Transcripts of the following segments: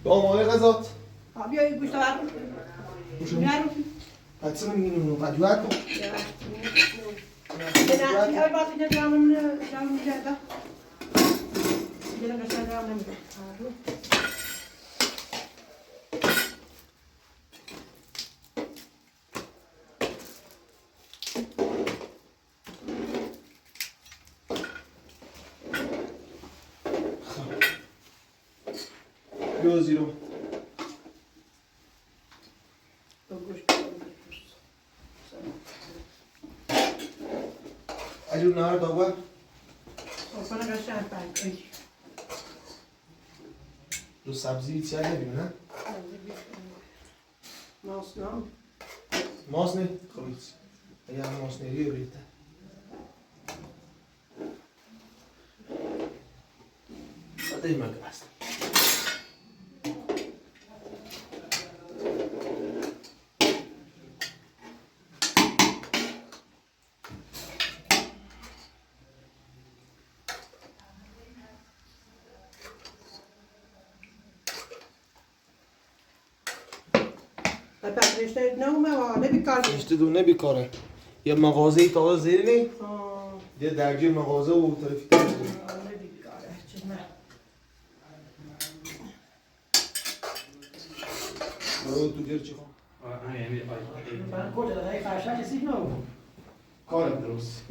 به آماده غذات بیا این گوشت رو گوشت بیارو حدسه میگین اونو قدوت کن نه بیار باید اینجا جامون جدا اینجا قشنگ جام نمیده بیا زیرو اجور نهار داور خب قشنگ پنج دو سبزی چیزی نبینه نه؟ ماست نام ماست نه؟ خب هیچ اگر ماست نریه بریده ده مگه است پس رشته نومه و نبیکار رشته دو نبیکاره یه مغازه تا زیر نی یه درگیر مغازه و طرفی تا زیر نبیکاره چه نه برو تو گیر چی خواه من کجا داری فرشته چیزی نو کارم درست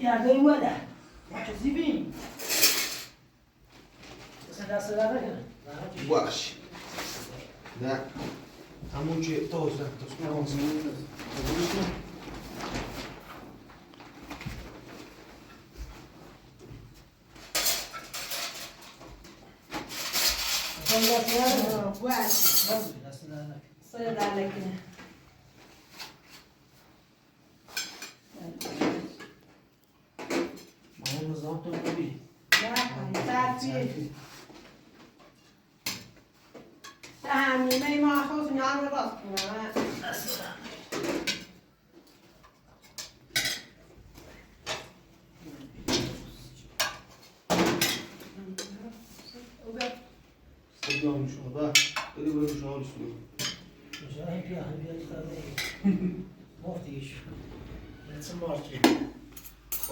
یارده اومده چیزی بین دست در نکنه باش نه همون که تازه تازه سر در نکنه ما نظام تو نبی نه ترفیه همینه ما خود نام رو باز کنم سلام شما با بری برو شما رو سلام کجا این بیا خواهده مفتیش نتون مارچی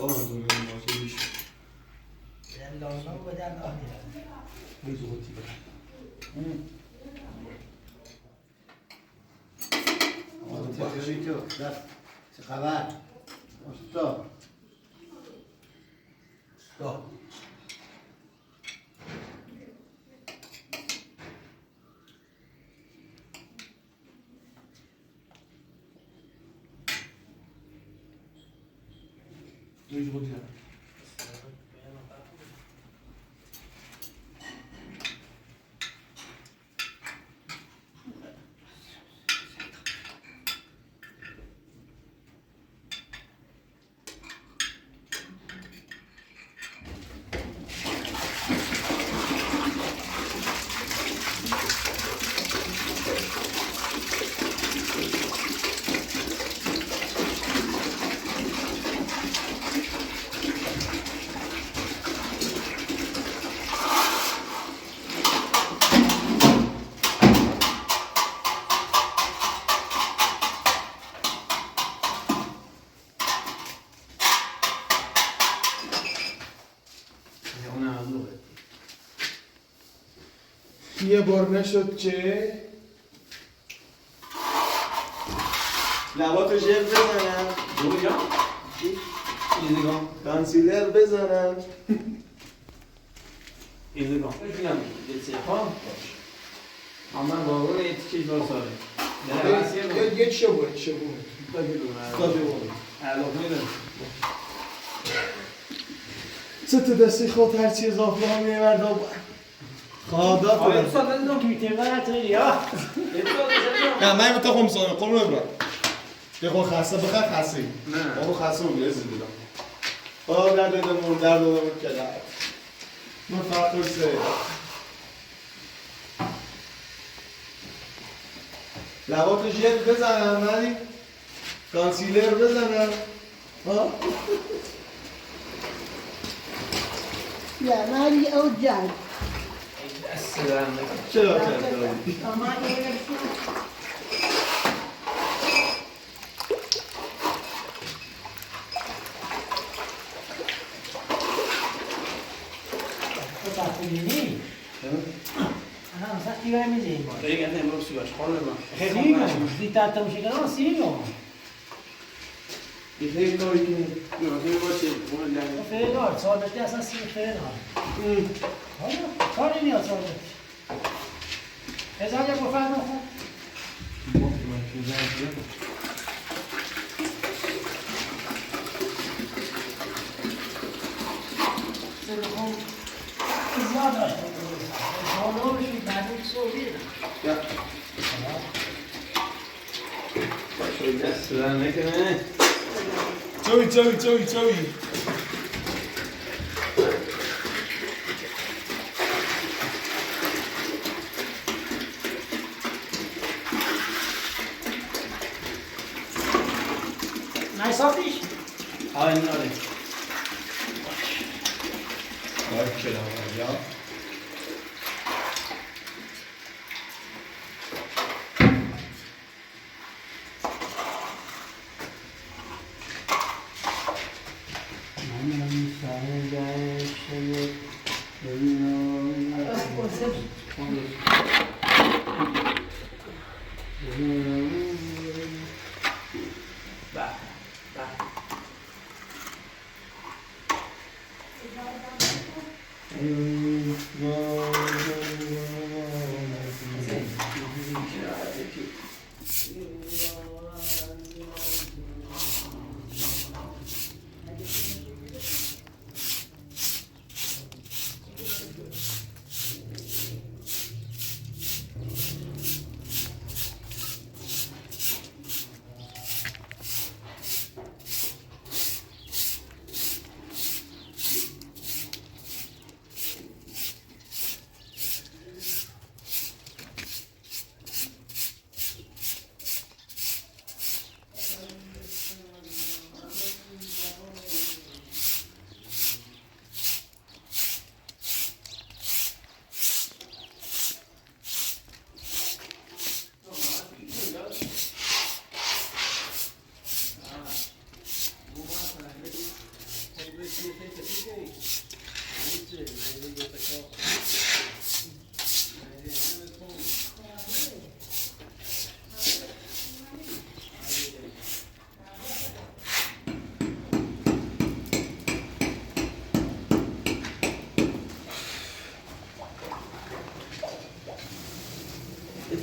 آه دونیم ماشی بیش یعنی لازم رو بدن آهی میزو گوتی بره چطوری تو؟ چه خبر؟ استا میزو گوتی بره یه بار نشد که لباتو ژل بزنم اینگاه کانسیلر بزنم اینگاه ببینم یه سیفان اما بابا یه تیکش با ساره یک شبو استاد بود علاقه میدم چه تو دستی خود هرچی اضافه ها میورد خدا آره کنم استاد دادم تویتر براتون یا نه من تو خم سانه قول نبرم یه خود خسته بخیر خسته نه بابا خسته بود لازم دیدم خدا در دادم در دادم که در من فقط سه لباتو ژل بزنم ولی کانسیلر بزنم ها یا ماری او جان سلام نکنه. چرا داری؟ اما یه رسیم تو تحقیلی انا مثلا تیگه میدیم دیگه نه امروز سیگارش خورده من. سیگو دیتا میشه کنم سیگو این خیلی کاری که نیازه باشه اون لحظه فعلا سالتی اصلا سیگو فعلا حالا کاری نیست سالتی ازاله گفتم سلام زیاد داشته حالا بشین بعد صبحی سلام نکنه. چوی نایسافتیش آره این آره. باید کلام یا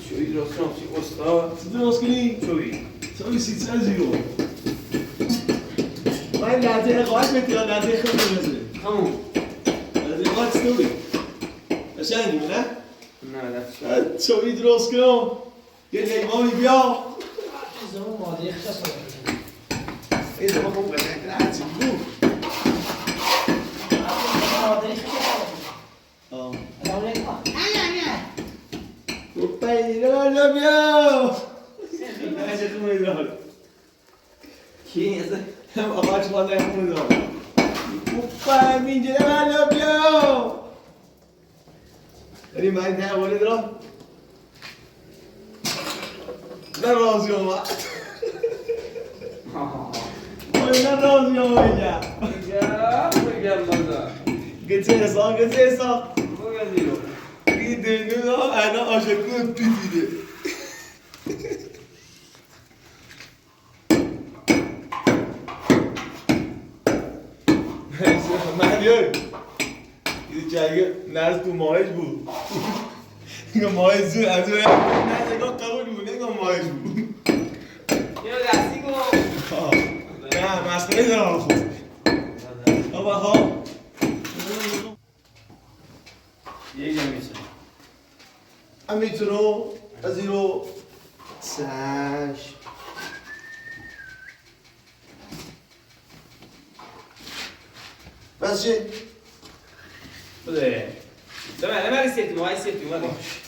چوی درست کنم چی استاد. چطور درست کنی؟ چوی سیتر زیرو من لحظه اقاعت میتی یا لحظه خیلی بزنه همون. لحظه اقاعت ستوری قشنگی نه؟ نه دست چوی درست کنم یه لیوانی بیا زمان ماده خشاس این زمان خوب قشنگ کنه هرچی بود ماده خشاس آه Puppaino lo mio! C'è come idolo. کی هست؟ Abaixo lá dentro come idolo. Puppa mi lo mio! Vedi mai te vuole idolo? La rosio ma. La rosio ya. یا بگم بازا. Che so. بگم دیرو. Gidelim ana aşıklı pipidi. من یه جایی نرس تو ماهش بود اینگه ماهش زود از اون نرس اگه قبول بود اینگه ماهش بود یه دستی گو. نه مسئله دارم خود آبا ها یه جا میشه. من میتونم از این رو چشم بس چی؟ بده. لما رسيت ما رسيت ما باش.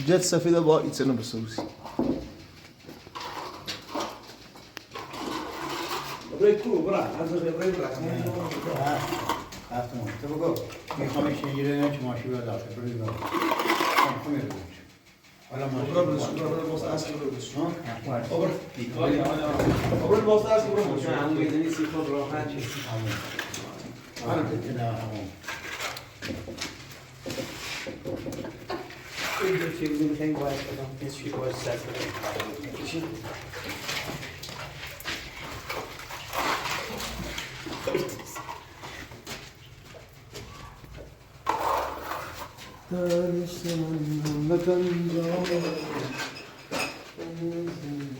جت سفید با ایتسنو بسوسی برای کو برا از برای برا هفتم تو بگو میخوام شنگیره نه چه ماشی بیاد داخل بروی برو خونه رو حالا برا برا باست اصل برو بس برا باست اصل برو بس همون میدونی سیخون راحت چیزی آره دیگه نه همون اینجا چی بودیم خیلی باید بدم کسی باید سر بدم چی؟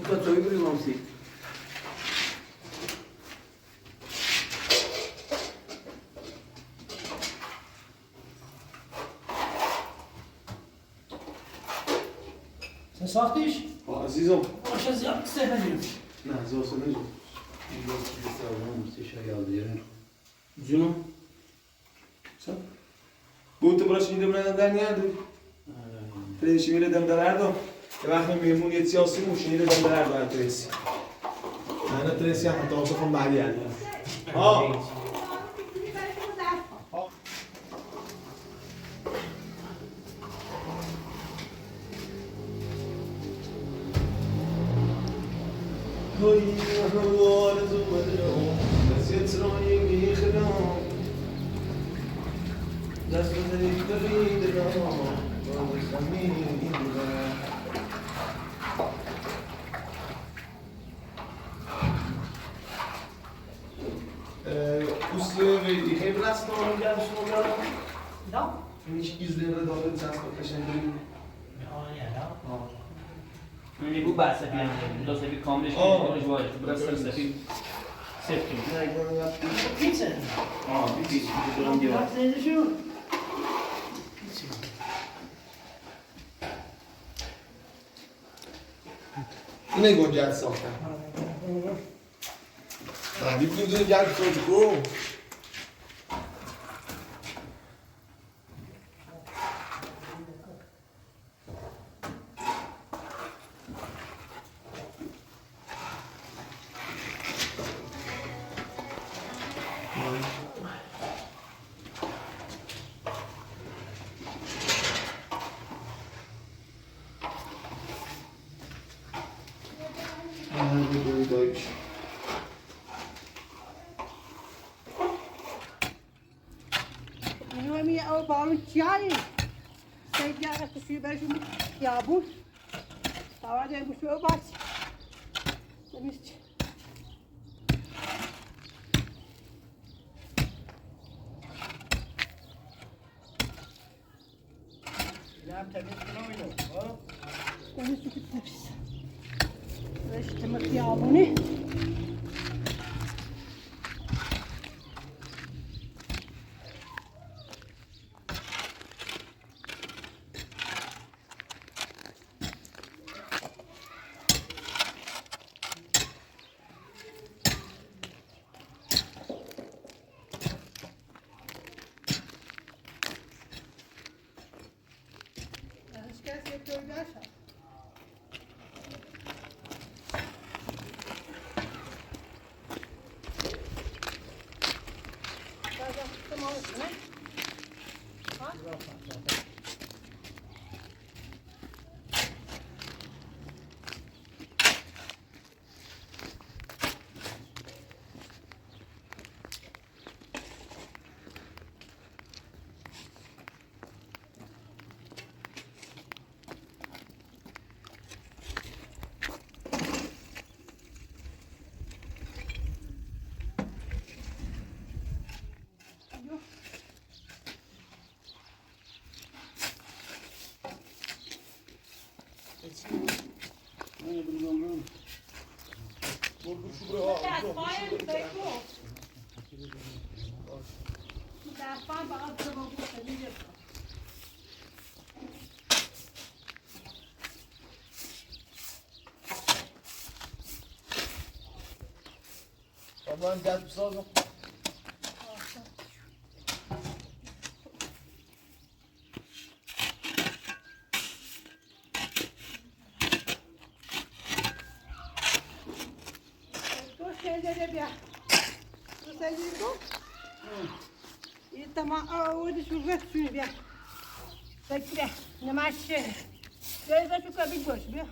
تا توی بری مامسی ساختیش؟ عزیزم باشه زیاد سه نجیم نه زوسه نجو این روز که سوم مستشار یاد دیرن جونو بود تو براش اینجا برندن در نیاردو تریشی میره دم در اردو که وقتی میمون یه سیاسی موشینی رو دم در اردو هر تریسی نه تریسی هم حتی آسو کن بعدی هر هوی هوار زومدرم نسیت رایی میخرم دست بزنی بری درام باز زمین این درام Uste weet geen plaats te houden, ja, dus nog wel. No? Niet izleren dat het zelfs ook als je een می‌بینی بود بر سفید هم داریم دو سفید کاملش کنیش باید برستر سفید سفید پیتزا بیتیش دورم دیوار وقت نیزشون اینه گنجت ساختن بعدی بودون گرد ساز کو چیایی؟ سعی از کشی برشون یابون. تاوانه مشو باش. نمیشه. نام تمیز کنم نمیشه که نفس. رشته مخیابونه. من دست بسازم Você ligou? E tamam, hoje chuvou sujo, bem. Tá aqui, na mais cheia. Daí vai ficar bem gosto, bem.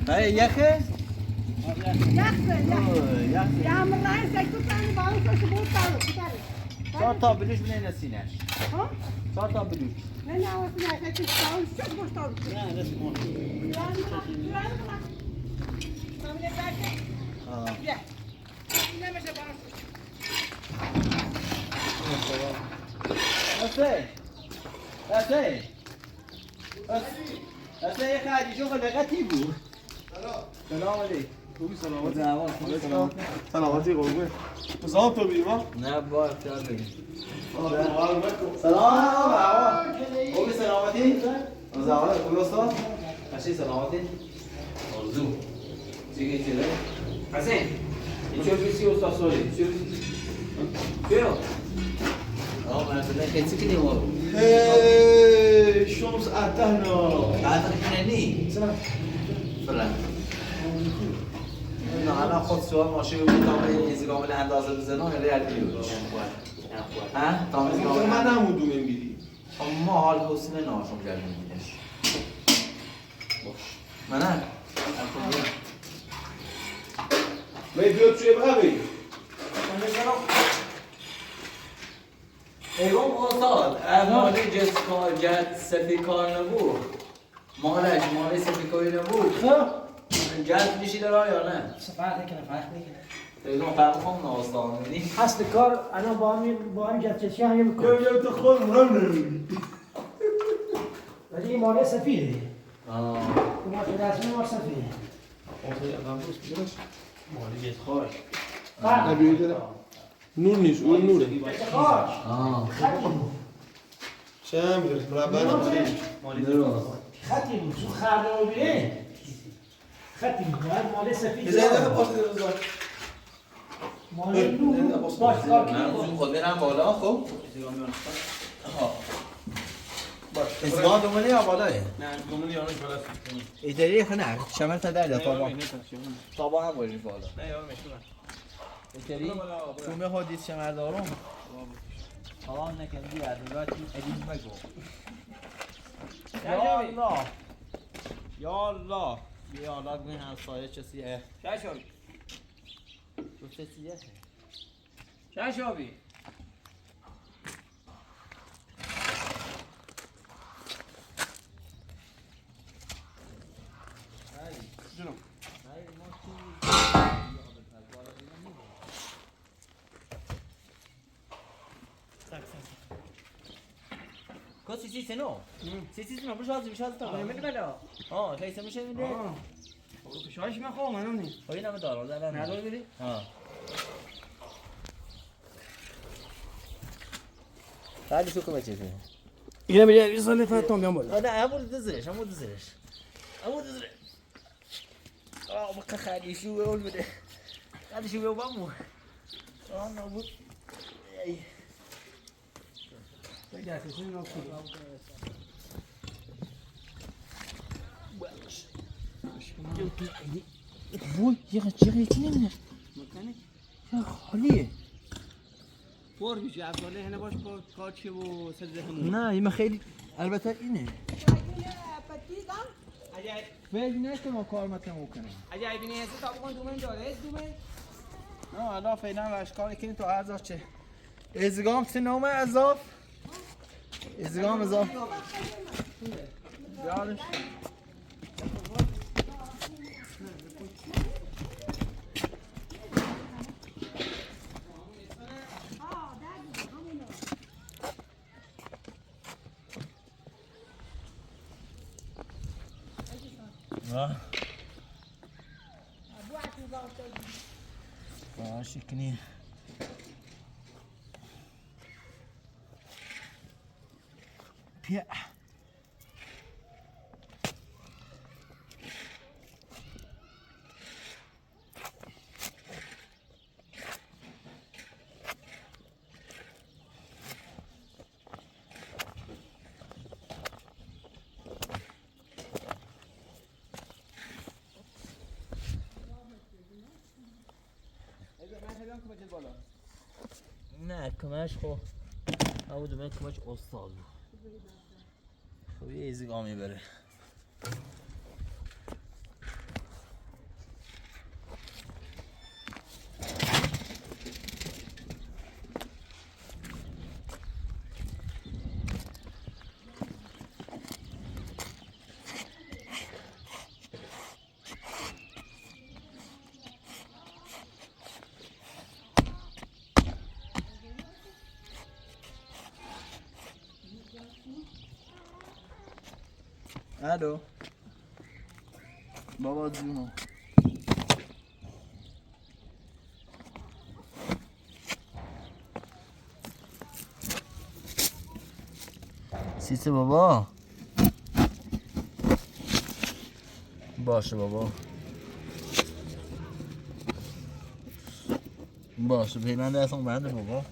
هاي يخه Ya mırlayın, sen tutanı bağlı saçı bulup bağlı, tutarız. صار طاب بلوش من نسيناش Ha? صار طاب بلوش Ne ne havası ne, sen tutanı çok boş bağlı. نه رسم کن Güvenli bırak, güvenli bırak. Tahmin ederken, gel. Dinlemeşe bağlı. أسي أسي أسي يا خالي شغل لغتي بو سلام عليك خوبی سلامتی سلام سلامتی قربون زام تو بیرون نه با اختیار بگیر سلام سلام خوبی سلامتی زمان خوبی استاد هشی سلامتی آرزو چیگه چیله حسین این چه بیسی استاد سوری چه بیسی چه آه مثلا کسی که نیوار هی شمس اتهنا بعد خیننی فلان نه الان خود سوال ماشین رو تامه ایزگامل اندازه بزنم یا ریالی رو ها تامه ایزگامل من نمودم این بیدی ما حال حسین ناشم جلوی میدش باش منم من بیاد توی بقی ایوان استاد مال جد سفی کار نبود مال سفی کاری نبود خب جد میشیده را یا نه فرق نکنه فرق نکنه ایوان فرق هم ناستان میدی اصل کار انا با هم جدچشی هم یه بکن یا تو خود هم نمیدی ولی این ماله سفیده آه ما که رسمی ما سفیده فرق نبیده نور نیست اون نوره خواهش آه چه هم میدارد مربع درست خطی بود تو خرده رو بیره خطی بود باید ماله سفید بزنید باشه درست ماله نور باش کار کنید خود برم بالا خب ازگاه دومنی یا بالاه؟ نه دومون یانش بالا ایتری نه شمال تا در تابا هم باشی بالا نه یا مشکل ایتری تومه خودید شمر دارم تابا هم نکن بیاد دلواتی ادیز مگو یا الله یا الله یا الله بگوین همسایه چسیه شاشابی تو چسیه شاشابی Cosa si se no? Si no, بشاز تا. من بلا آه خیلی میشه میده. شاش من خواهم منو نی خب اینم دارم زدن. نداره بری آه. خالی شو کنه چیه؟ اینم یه سال فاتم بیام بالا نه همون دزرش همون دزرش آه بقى خالی شو اول بده خالی شو بامو آه نبود ای وای یه چیزی نمیشه مکانیک یا خالیه فور میشه افضل هنا باش با کارچه و سجده همون نه این خیلی البته اینه فکر نکنم کار تموم کنه اگه ای بینی هستی تا بکن دومن داره دومن نه الان فعلا اشکال کنیم تو ارزش چه ازگام چه نامه اضاف ازگام اضاف بیارش شکنی پیا نه کمش خب او دومه کمش استاد خب یه ایزی گامی بره الو بابا جونو سیسه بابا باشه بابا باشه پیمنده اصلا بنده بابا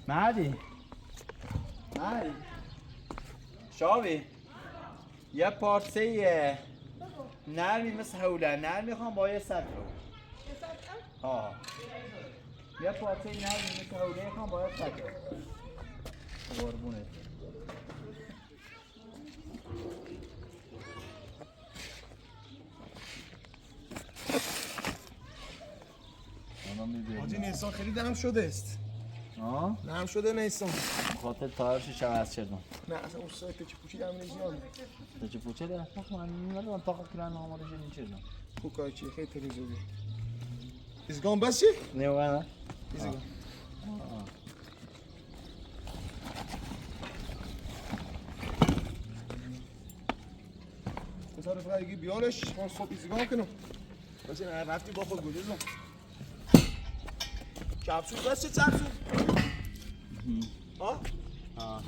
مهدی شاوی یه پارچه نرمی مثل حوله نرمی خوام با یه سطر رو ها یه پارچه نرمی مثل حوله خوام با یه سطر رو قربونه حاجی نیسان خیلی نرم شده است ها؟ نرم شده نیسان خاطر تایرش عوض شدم نه اصلا اون سایت تچه پوچی دارم نزیان تچه پوچه دارم من ندارم تا کلان آماده شدیم چیزم خوکای چیه خیلی تلویزیونی ایزگان بس چی؟ نه واقعا ایزگان بسار فرایگی بیانش من صبح ایزگان کنم بس این رفتی با خود گذارم کپسول بس چه کپسول؟ ها؟ ها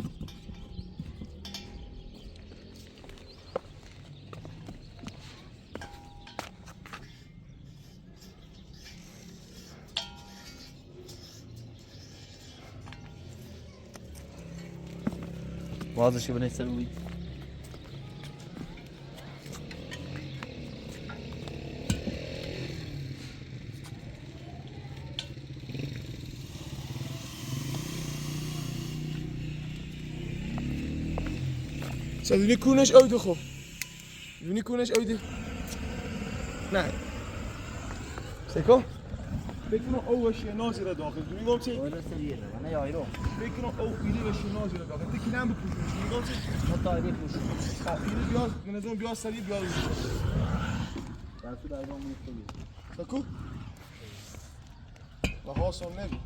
بازش بنه سروی سادونی کونش اویده خب دونی کونش اویده نه سکو بکنم او وشی نازی را داخل دونی گم چی؟ ولی سریعه ده نه یایرو بکنم او ایلی وشی نازی را داخل تکی نم بپوشونش دونی گم چی؟ ما تایری پوشیم ایلی بیاد بنظرم بیاد سریع بیاد درسو دایما میفتوی سکو و هاسون نبی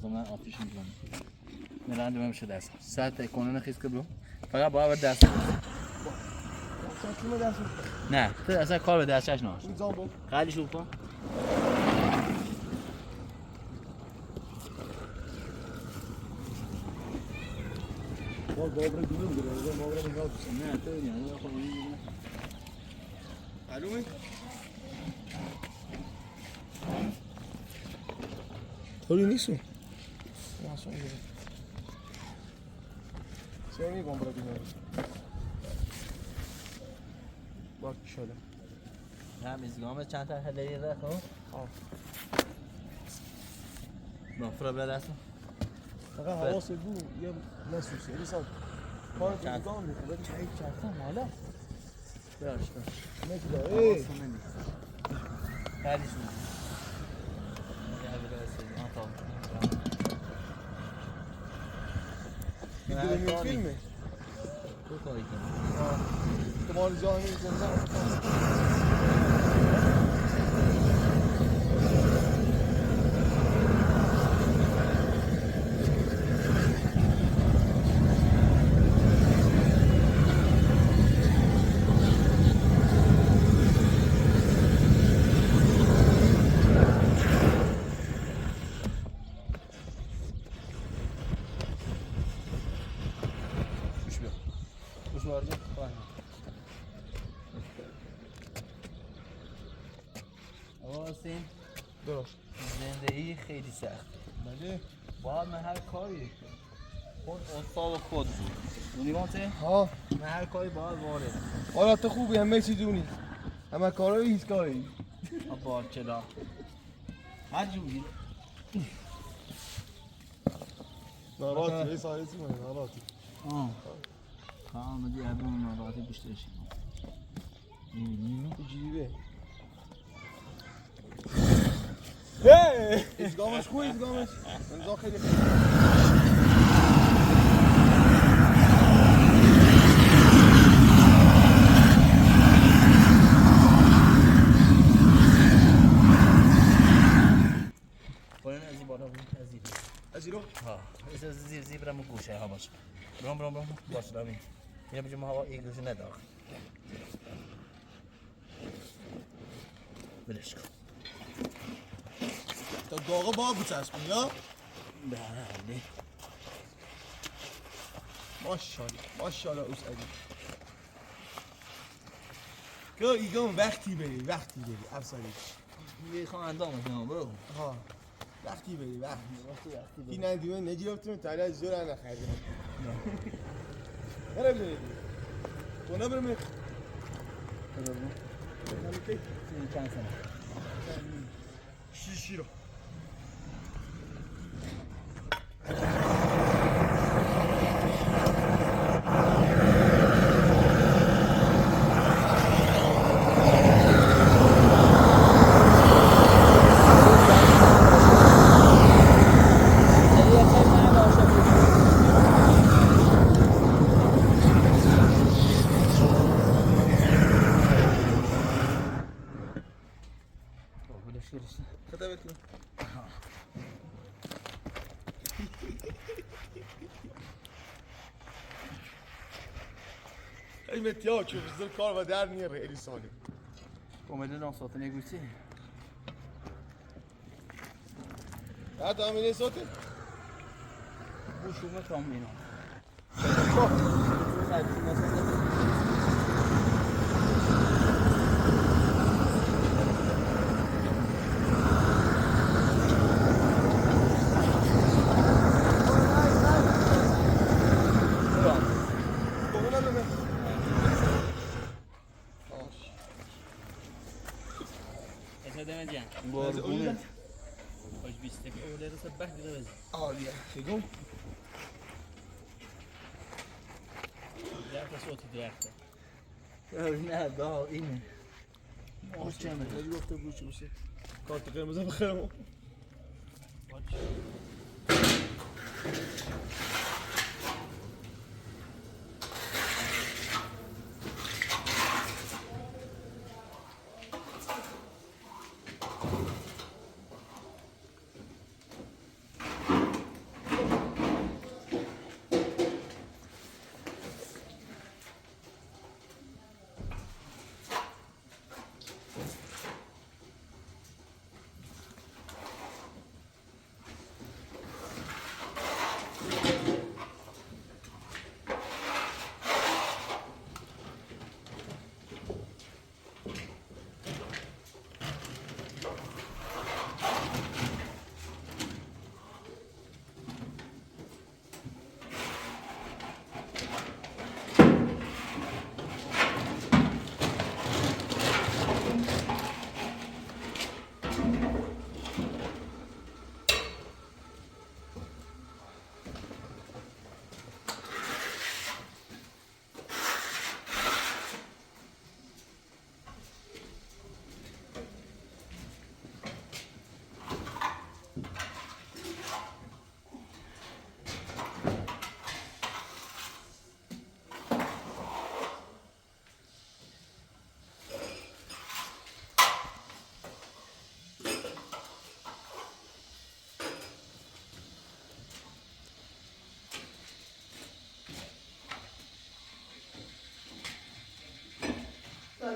از من آتیش میزنم میرند میشه دست ساعت کنون خیز که برو فقط باید دست چون دست نه تو اصلا کار به دستش ناش میزان بود خیلی شوف کن با بابر دونم داره بابر میاد نه تو نه خب این معلومه طوری نیستم چه میگم برای دیگه باک شده هم izgame چند تا هدیه ده خب نفره برسون فقط حواست بود یه نسوسی لیسان کار دیگام میکنه چای چرتا مالا براش نکده ای خیلیش بود یه برسید آتا دیگه فیلمه تو کاری کنی تو مال جایی زندان حسین درست زندگی خیلی سخت بله باید من هر کاری خود استاد خود دونی مانته؟ ها من هر کاری باید وارد حالا تو خوبی همه چی دونی همه کارایی هیچ کاری بار چلا هر جوری ناراحتی به سایزی من ناراحتی آمدی ابون ناراحتی بیشتر شد تو جیبه هی ازگامش خوی ازگامش امضا خیلی کنن از این بالا بود از این از ایرو ها از زیر برم گوشه ها باش برام باش دامین اینا بجم هوا یک گوشه نداخت بلش کن تا داغا با بچسبون یا بله ماشاءالله اوس علی که ایگام وقتی بری افسری میخوام اندامش نه برو ها وقتی بری این ندیمه نگیرفتیم تالی از زور انا خریدیم نره بری تو نبرم چند سنه شیشی رو خدا بکنم این متیا که بزرگ کار و در نیاره ایلی سالی اومده ناساته نگوچی حتی همین ایساته بوشومه تامینو قربونت خوش بیسته که اوله رو سبح دیگه بزن عالیه خیگون درخت صوتی درخته نه دا اینه چمه نجی گفته بوچه بشه کارت قرمزه بخیرم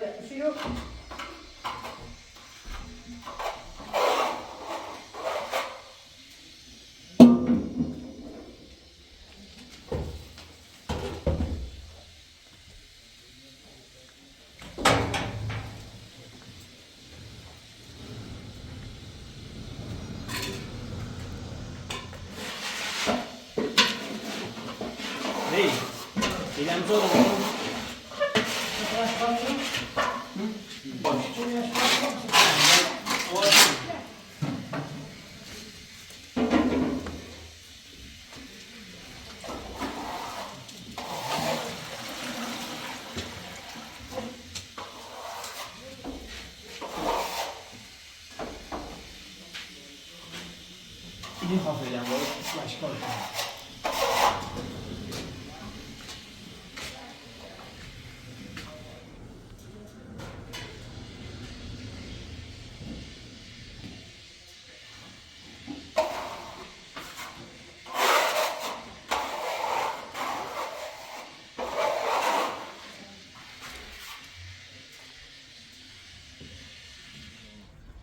get to see you. Hey, ilan solo? این خافه جنبه مشکل کنم.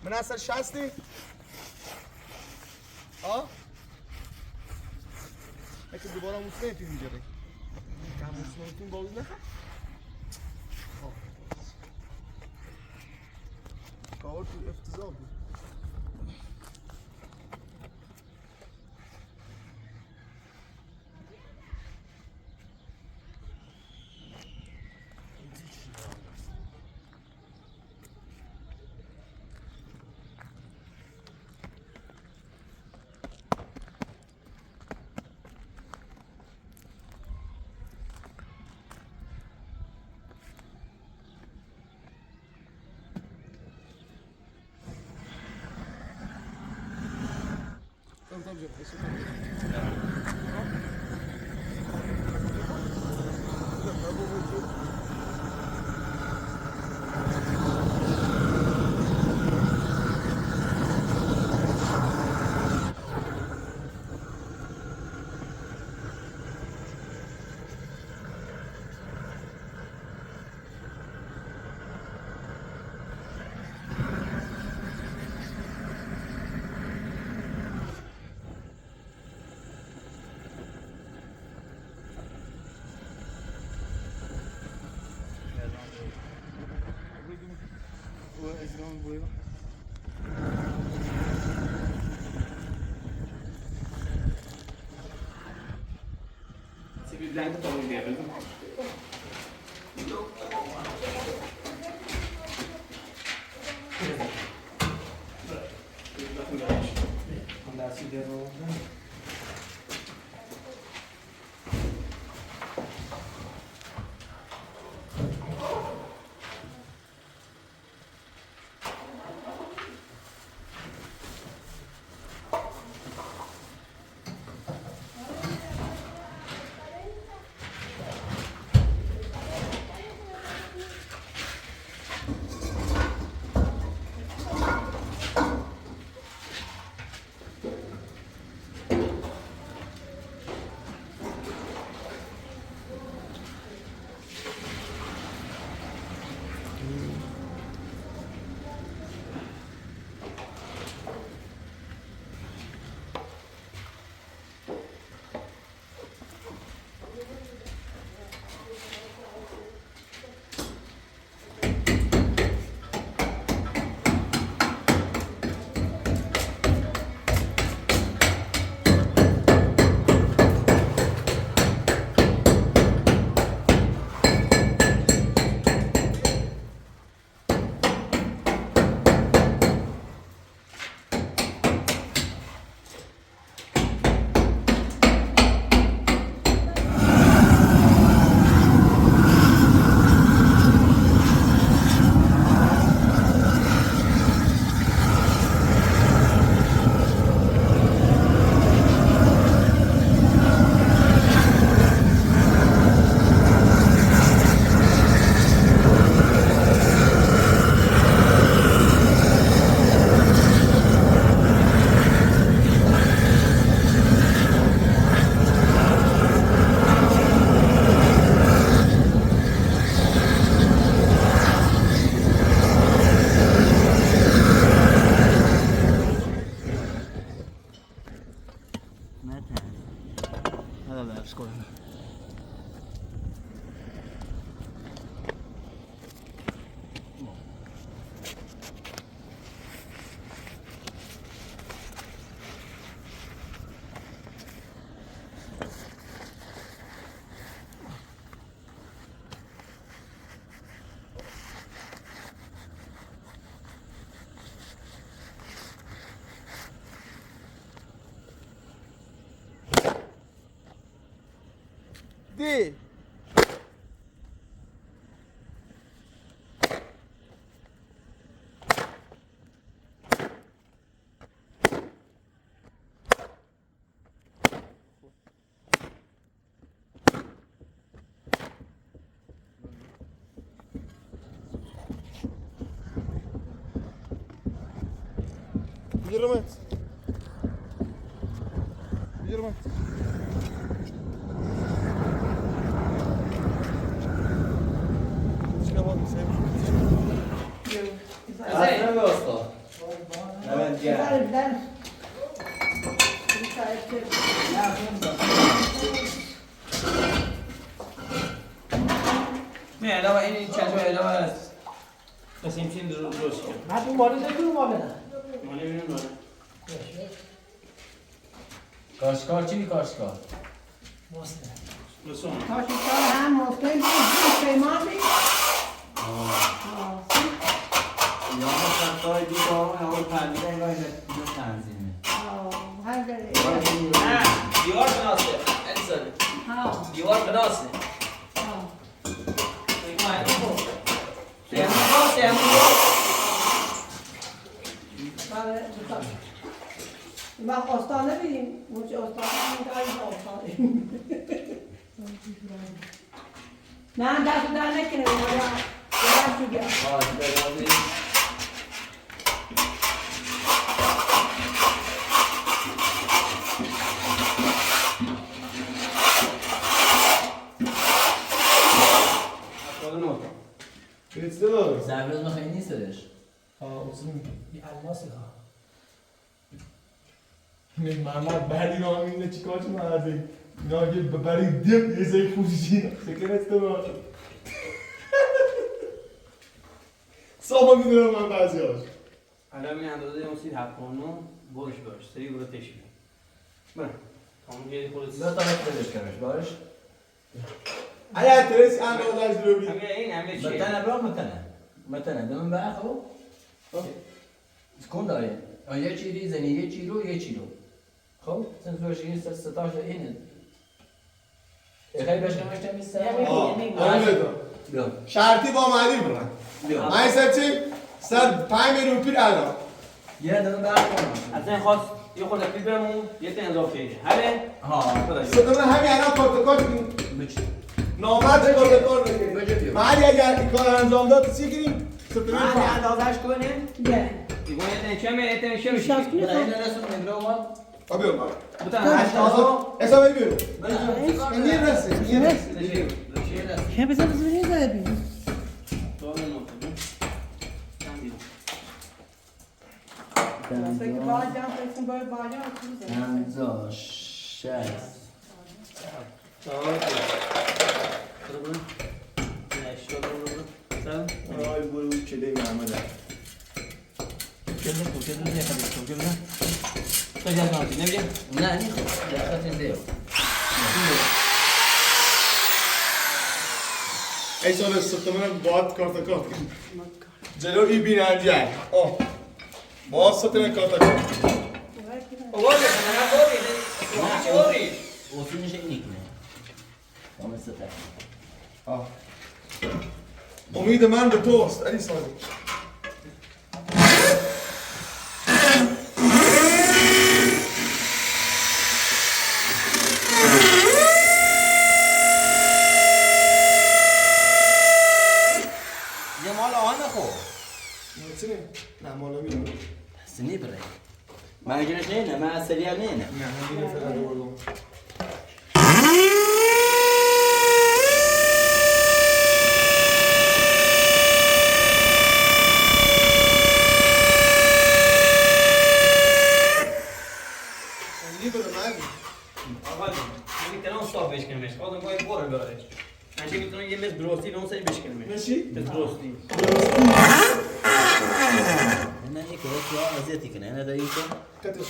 من اصلا 60 ها اگه دوباره موس نمیتونی اینجا بگی که موس نمیتونی باز نخواه کار تو افتضاح بود Blanco también bien, ¿verdad? Andarsi dietro دی Yürümet. Yürümet. Çıkamadım sevmişim. اصلا به استاد نمید گرم Güzel. نه علاوه این چند تا علاوه است بس این چین درست کرد من اون بالا نمیدونم ماله نه ما نمیدونم کاشکار چی کاشکار ماسته رسون Kaşıklar hem mutlu bir şeyman bir. یا مثلا دیگه اول پنجره انگار اینو تنظیمه Her biri. نه دیوار بناسه انسان Ha. دیوار بناسه Ha. Ben hastane biriyim. Bu hastane müdahale hastane. Ben ders dernek yine ya. Ders gidiyor. Birisi de var. Servis خیلی نیستش بی الماسه ها محمد بعد اینا همینه چیکار چه مردی اینا اگه ببری دیم یه زی خوشی سکرت تو صاحب میدونم من بعضیاش حالا این اندازه اون سید 7.9 برش باش سری برو تشکیل برو همون یه خود نه تا نکنش کنش باش اگه ترس اندازش رو بی همه این همه چیه متنه برا متنه دمون به اخو کن داره یه چیری زنی یه چیرو یه چیرو خب سنسورش این ستاش اینه خیلی بهش نمیشه میسته بیا شرطی با معنی برن بیا من حساب چی؟ 105 میلیون پیر الان یه دمون به اخو اصلا خواست یه خود پیل برمون یه تن اضافه حاله ها ستمون همین الان پروتکل بچه نامرد پروتکل بگیریم بچه بیا معنی اگر این کار انجام داد چی گیریم؟ ستمون من پا اندازش کنیم Gel. دیگه یه تن چمه یه تن شمشی Şarkı بنا ne? این رسون نگرو ما بیا ما بتا حساب بیرون بنا این رسه این رسه Ya bize biz nereye gidelim? Peki bağcan peşin böyle bağcan atıyoruz ya. 50 60 آی برو کلی محمد نه نیست دقیقاً دیو ای سال ستمون باید کارت کنیم جلو ای بینندی آه باز ستمون کارت کنیم وصولش اینیکنه همه سته آه امید من به توست علی سالی یه مال آن خو نه مالا میرم سنی بره من اگرش نه من از سریال نه نه همین فقط بردم آقا میتونم استاپ بشکنمش آدم باید باره بره انچه میتونم یه متر درستی به اون سری بشکنمش ماشی؟ متر درستی نه یک وقت اذیتی کنه نه دایی کن کتش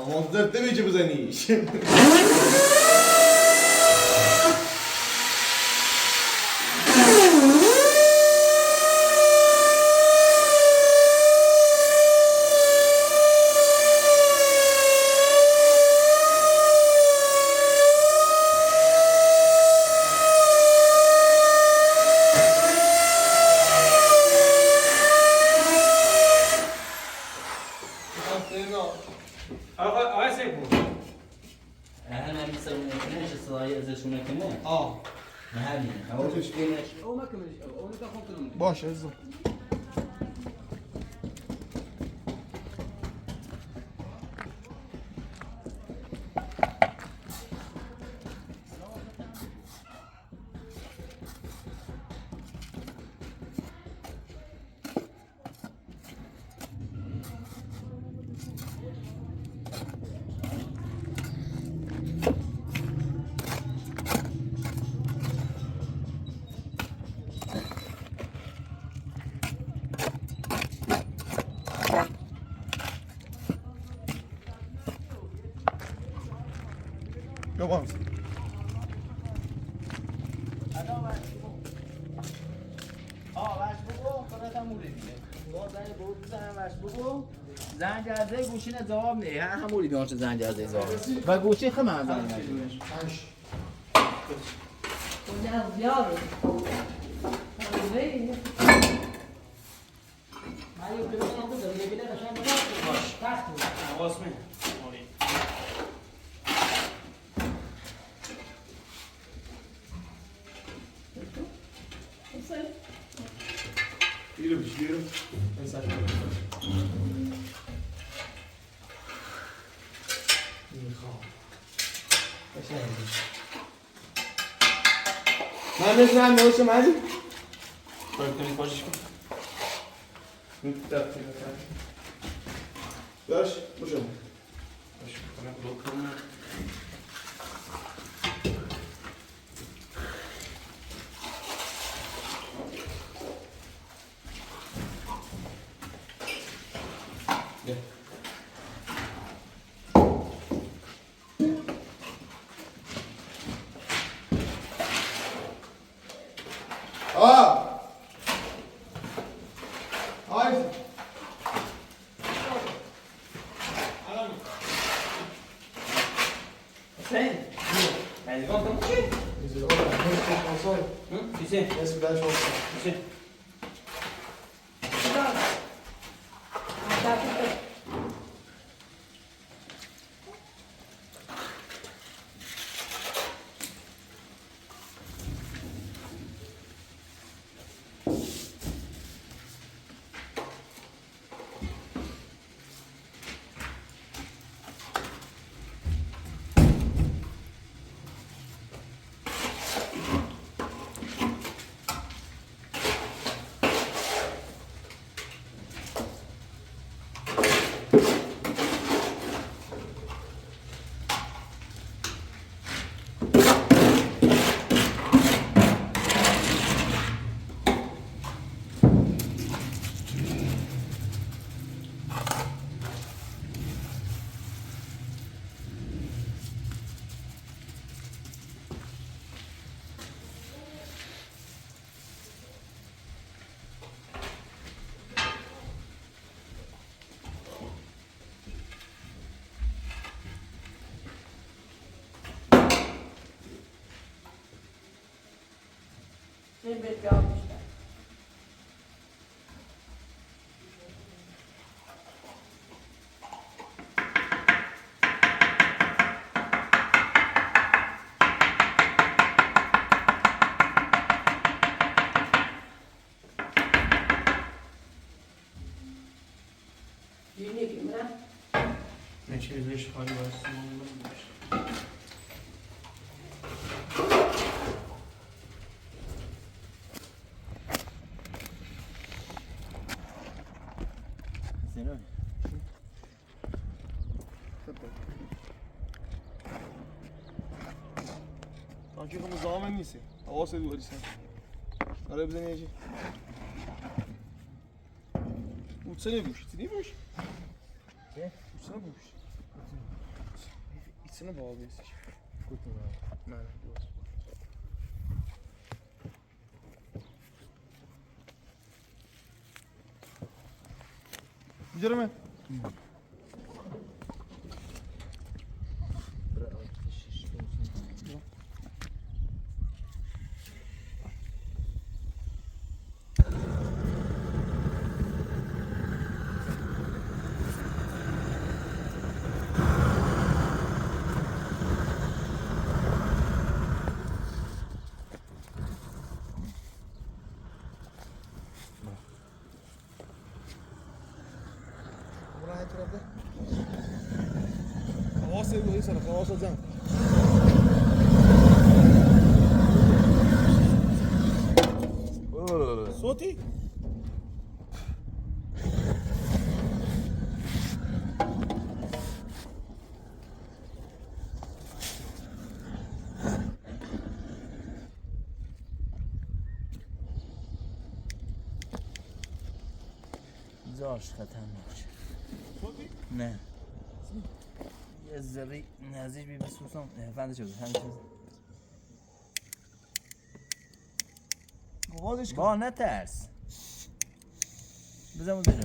منتظر نمیشه بزنیش. آقای سیپور انا مثلا ما كناش الصلايه اذا شو كنا آه ما هذه هو مش كناش او ما كملش او ما كان باشه عزیزم. Yapar mısın? زنجازه گوشی نه جواب نه هر هموری بیان چه زنجازه جواب و گوشی خم هم زنجازه Olhar o viola. Aí مالی بده من تو داری بده قشنگ باش تخت واسمه Yürü bir şey yürü. Mesela. من بزنم نوشم عزیز باید کنی پاشش کن باش باشم باش کنم بلوک کنم Sen? Yani kontam ki? Hüseyin. Neyse bir daha şey olsun. Hüseyin. Sen bekle almışlar. Yeni kim lan? Ne çeviriyor şu hali var. Sanki kımız devam emniyse. Havas ediyor sen. Araya bize ne yiyecek? Uçsa ne bulmuş? Değil mi bulmuş? Uçsa ne bulmuş? İçine bağlıyız. Kutu var. Ne diyorsun? Gidiyor mu? Buraya tarafta. Hava seviyor sana, hava alacağım. صوتي زارش خطرناک. صوتي نه یه ذره نزدیک بی بسوسم فنده شده بازش با نترس بزنم بریم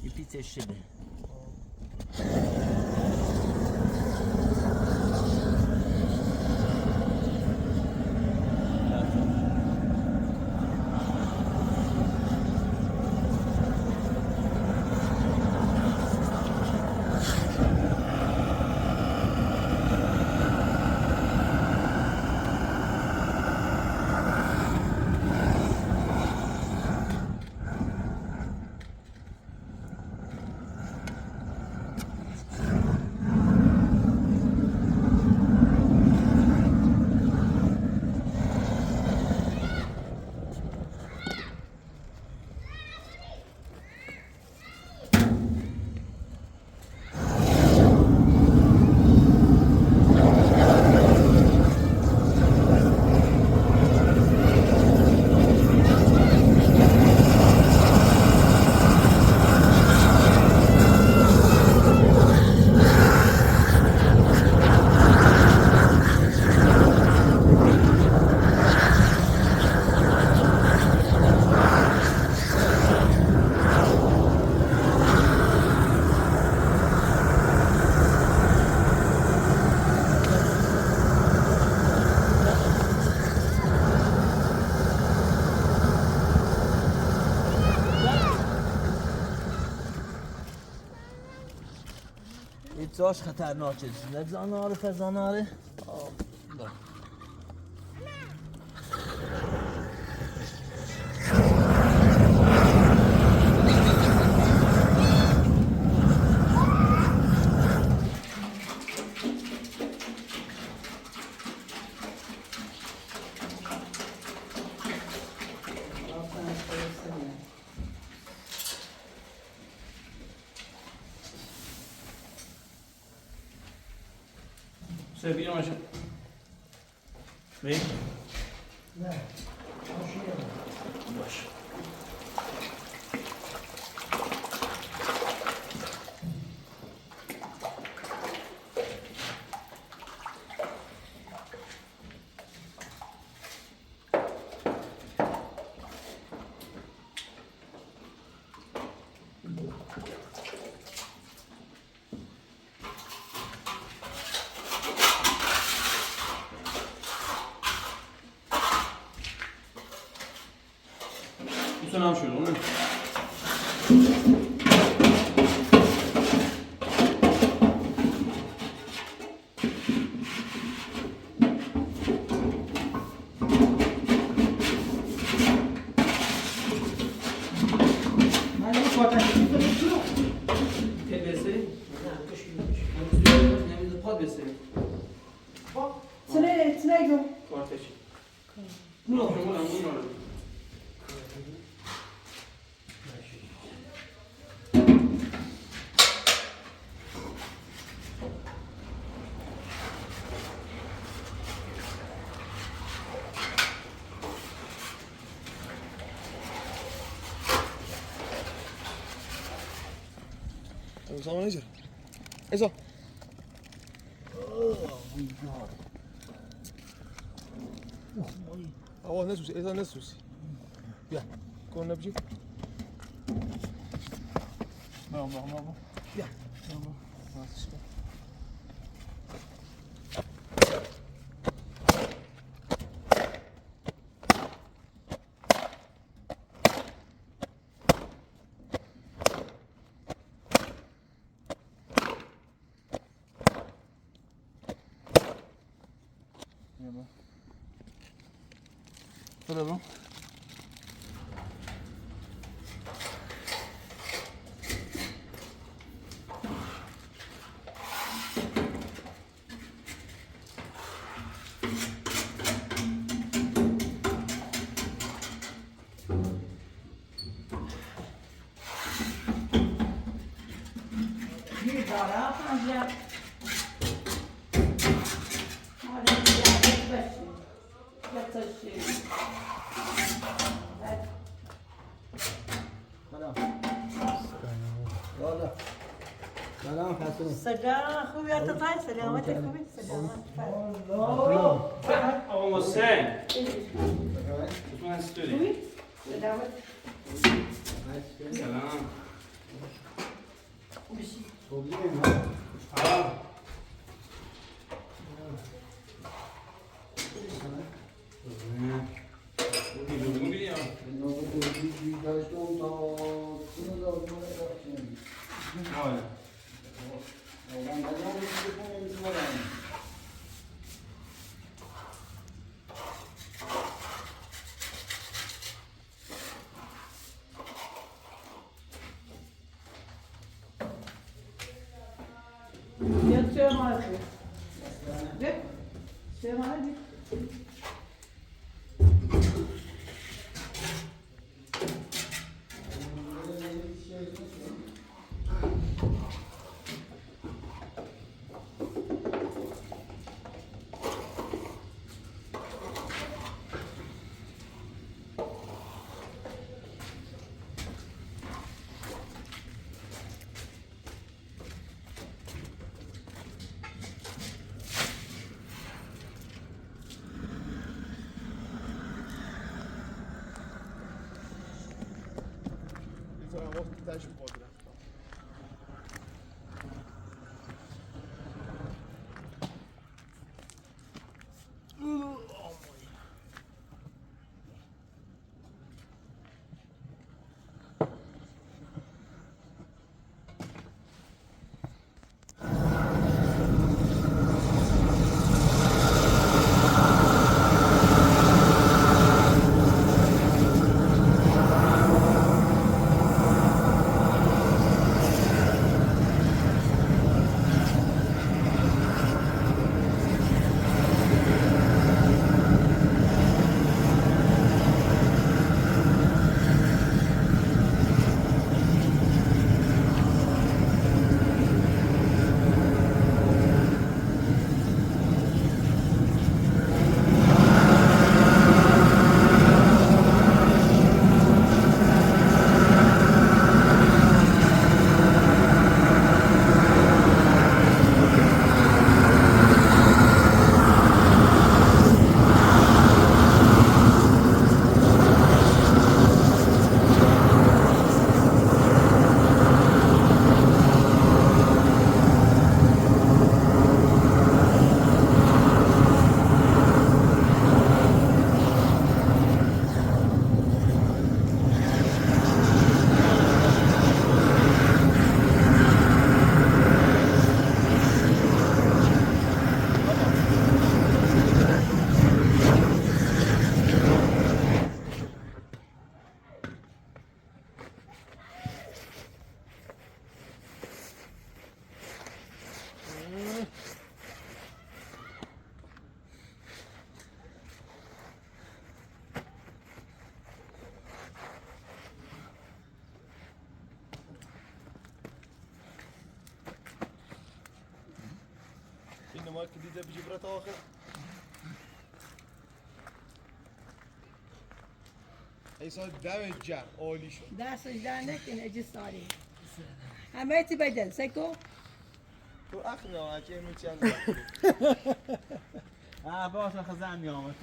یه پیتش شده جاش خطرناکه زناره فزناره Servire uma Vem. نه ماشین Baixo. دوستان هم شروع نه من این کاتش می‌کنم که بسری نه کشکی نمیده پاد بسری تنه جو کارتشی نه شما هم اون رو Zaman nedir? Eza. آقا نسوسی ازا نسوسی بیا کن نبجی بیا Bravo. سلام خوبی اتفاقی سلامتی خوبی سلامت آقا حسین تو هستی خوبی سلامت سلام بشی چه مالی؟ ده؟ چه مالی؟ ما كديدة بجبرة آخر أي صار دمج عالی شد دستش در نکن اجی ساری همه تی بیدن سکو تو اخ ناچه میچند باش خزن میامد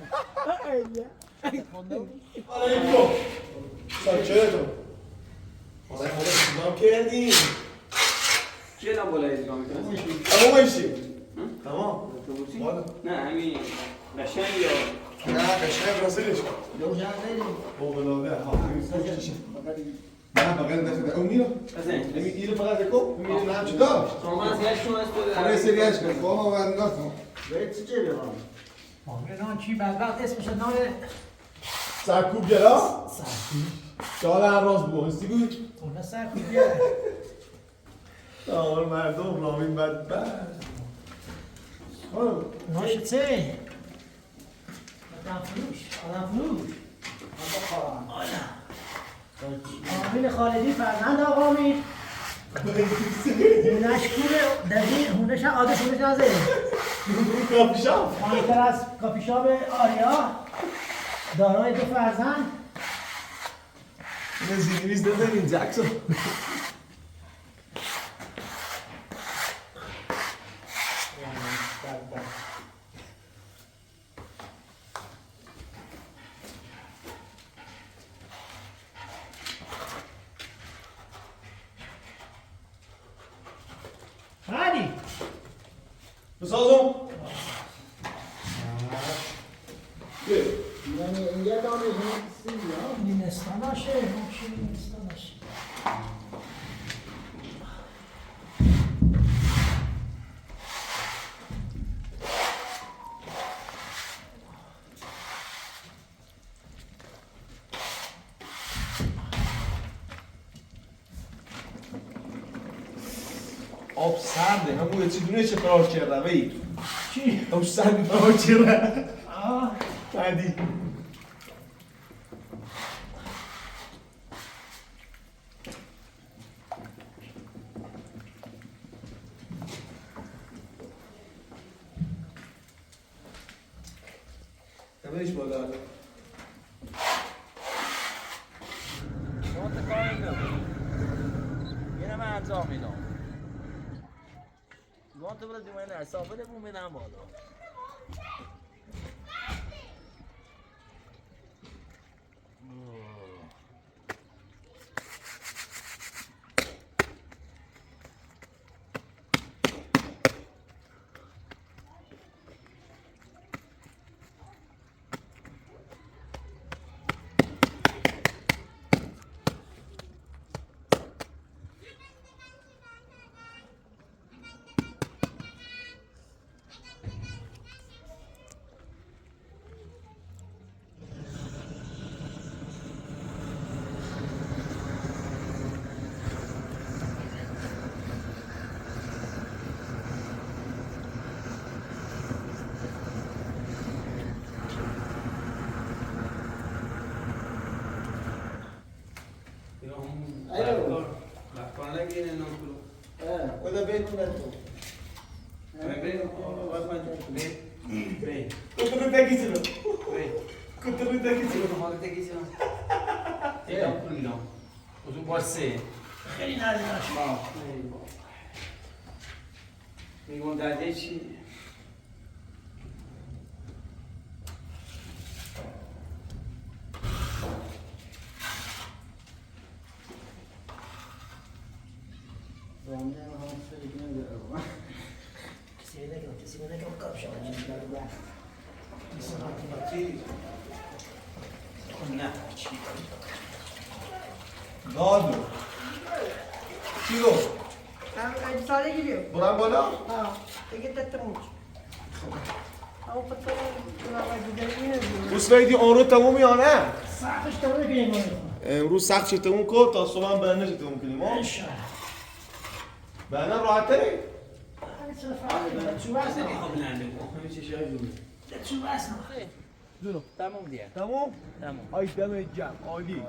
چرا تو؟ حالا نام کردیم چه نام بالای دیگه میکنه؟ تمام بشیم تمام نه همین قشنگ یا نه قشنگ راسلش کن بابلاده نه بغل دست اون میره حسین اینو فقط بکن میره نه چطور شما زیاد شما است همه سریعش کن بابا و نگاه کن نان چی بدبخت اسمش نان سرکوب گلا سرکوب شال هر راز بونستی بود اون سرکوبیه آمار مردم رامین بدبخت ناش چه آدم فروش آمین خالدی فرزند آقا امیر هونش کوره دقیق هونش آدش هونش نزه کافی شاپ مالکتر از کافی شاپ آریا دارای 2 فرزند اینه زیریویز دادن این جکسون هادی بسازم نیمستاناشه ممشه نیمستاناشه آب سرده همون یه چی دونه چه فرار کرده وی چی؟ آب سرده فرار کرده آه بعدی نمیش بالا شما کاری نکنید اینم انجام میدم وان تو برای جمعه نه سافره بوم میدم بالا ولا بين ولا تو كنت بدك تسلم كنت بدك تسلم خیلی نزدیکش میگم درده چی؟ کسی بده که کاپ شد نه چی؟ دادو چی گو؟ هم ساله گیریو برام بالا ها دیگه تتموش او پتر اسفیدی اون رو تموم یا نه؟ سخفش تمومه که این امروز سخت چه تموم کن تا صبح هم برنه چه تموم کنیم ها؟ برنه راحت تری؟ تموم دیگه تموم؟ تموم های دم جمع عالی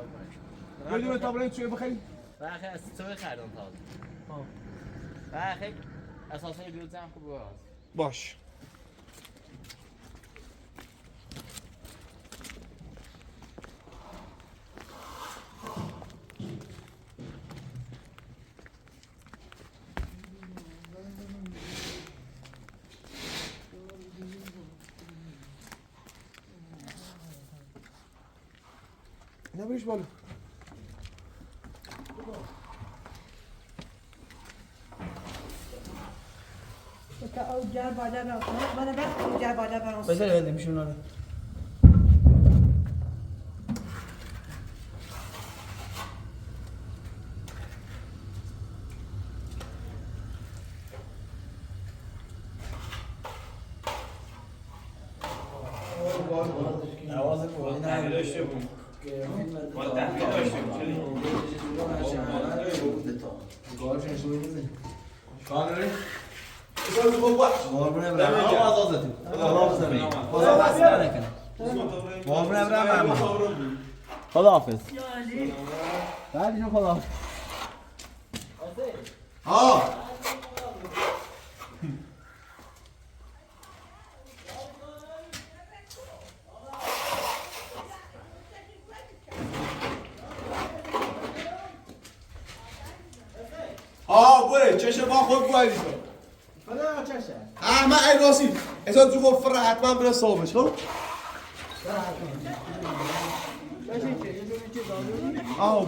یه دونه تابلت چوی بخریم؟ برخی از تو خردم تازه برخی اساسای بیوت هم خوب باز باش اینا بریش بالا. او جر بالا برام من وقت جر بالا برام بذار بدیم شون رو. نواز پایین داشته بود. ما دهمی داشتیم چلی؟ کانری؟ بسازی خوب باش. قربونه برم آقا آزادتون خدا بزنیم خدا بس نکنه قربونه برم خدا حافظ بعدشون خدا حافظ بره چشم ما خود گوهی بیشتر. خدا چشه من ای راستی ازاد جو گفت فره حتما بره صاحبش خب؟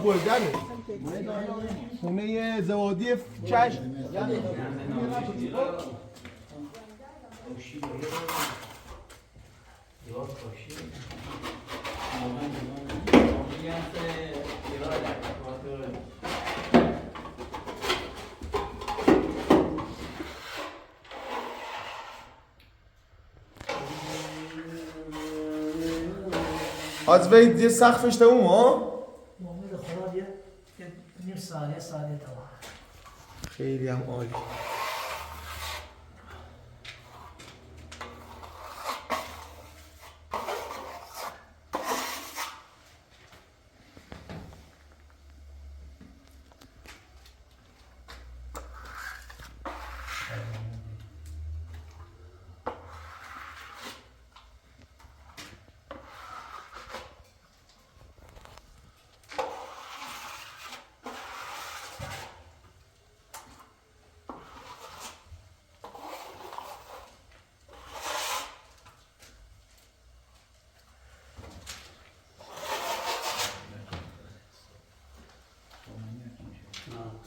بره جنه خونه زوادی چشم از وید یه سقفش تموم ها؟ محمد خدا یه نیم ساعت تمام خیلی هم عالی.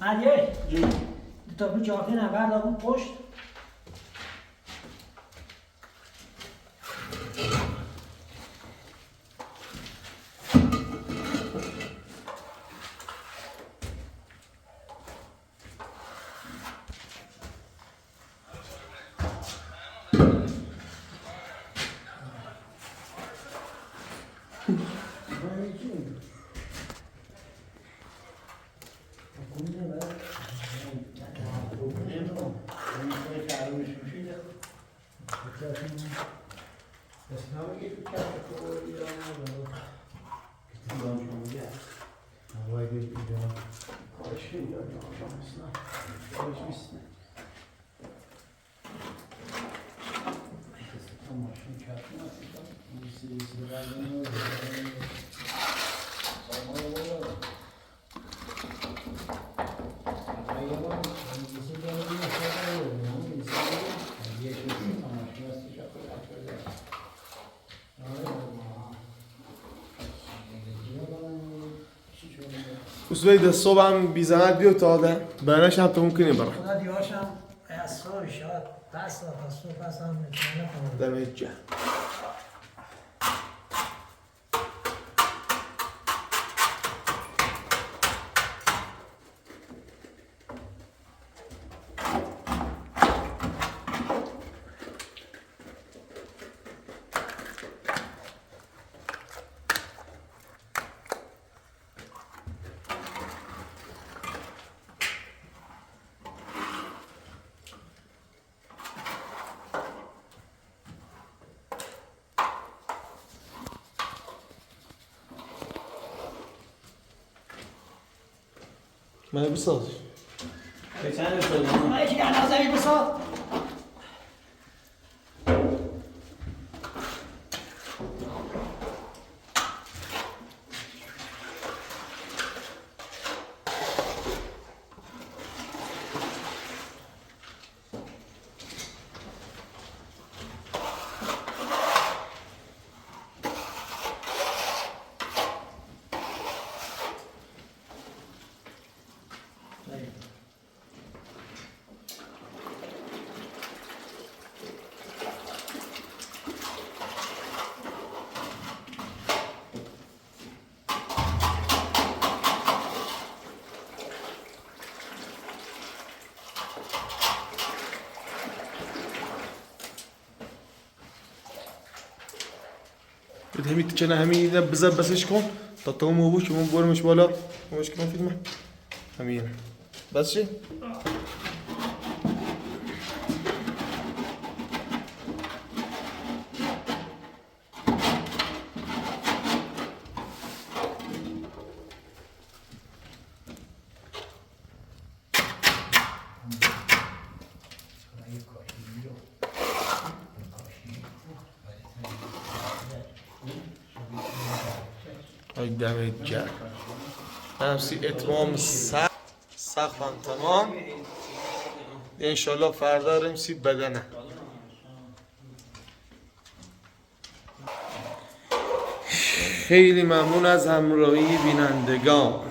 علیه تا بو جاکه نبرد آبون پشت وید صبحم بی زحمت بیو تا ده برنش هم تو ممکنه برم خدا دیواشم از صبح شاد پس هم میتونه دمت گرم. من بساز به چند رسول من یکی اندازه بساد تو همین تیکه همین بذار بسش کن تا تو مو بوش مو برمش بالا مشکل فیلم همین بس چی ای دمت گرم همسی اتمام سقفم تمام انشالله فردا رمسی بدنه خیلی ممنون از همراهی بینندگان